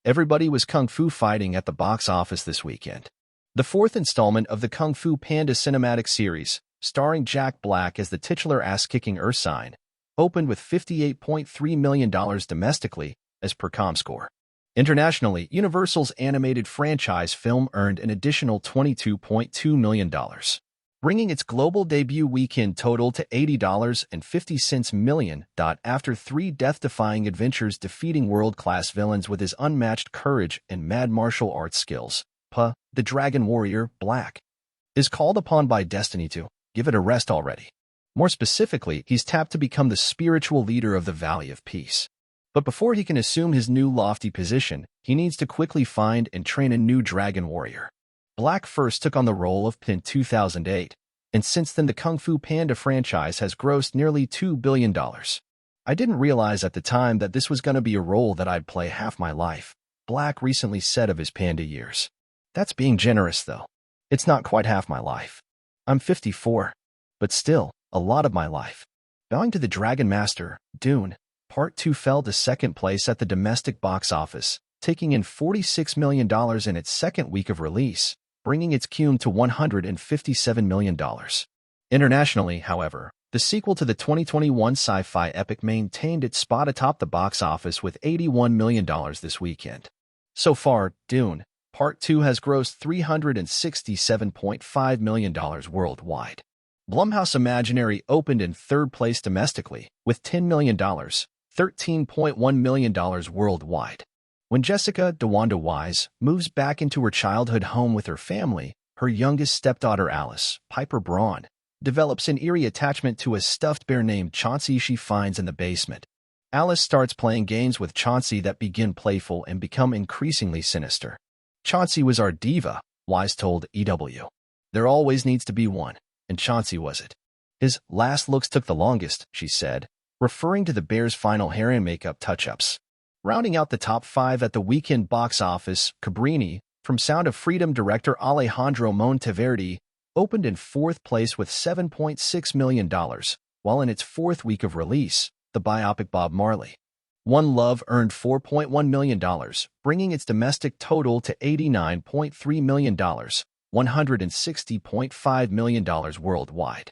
Everybody was kung fu fighting at the box office this weekend. The fourth installment of the Kung Fu Panda cinematic series, starring Jack Black as the titular ass-kicking Ursine, opened with $58.3 million domestically, as per Comscore. Internationally, Universal's animated franchise film earned an additional $22.2 million, bringing its global debut weekend total to $80.50 million. After three death-defying adventures defeating world-class villains with his unmatched courage and mad martial arts skills, the Dragon Warrior, Black, is called upon by destiny to give it a rest already. More specifically, he's tapped to become the spiritual leader of the Valley of Peace. But before he can assume his new lofty position, he needs to quickly find and train a new Dragon Warrior. Black first took on the role of in 2008, and since then the Kung Fu Panda franchise has grossed nearly $2 billion. I didn't realize at the time that this was going to be a role that I'd play half my life, Black recently said of his Panda years. That's being generous, though. It's not quite half my life. I'm 54, but still, a lot of my life. Bowing to the Dragon Master, Dune, Part 2 fell to second place at the domestic box office, taking in $46 million in its second week of release, bringing its cum to $157 million. Internationally, however, the sequel to the 2021 sci-fi epic maintained its spot atop the box office with $81 million this weekend. So far, Dune, Part 2 has grossed $367.5 million worldwide. Blumhouse Imaginary opened in third place domestically, with $10 million, $13.1 million worldwide. When Jessica DeWanda Wise moves back into her childhood home with her family, her youngest stepdaughter Alice, Piper Braun, develops an eerie attachment to a stuffed bear named Chauncey she finds in the basement. Alice starts playing games with Chauncey that begin playful and become increasingly sinister. Chauncey was our diva, Wise told EW. There always needs to be one, and Chauncey was it. His last looks took the longest, she said, referring to the bear's final hair and makeup touch-ups. Rounding out the top 5 at the weekend box office, Cabrini, from Sound of Freedom director Alejandro Monteverdi, opened in fourth place with $7.6 million, while in its fourth week of release, the biopic Bob Marley, One Love earned $4.1 million, bringing its domestic total to $89.3 million, $160.5 million worldwide.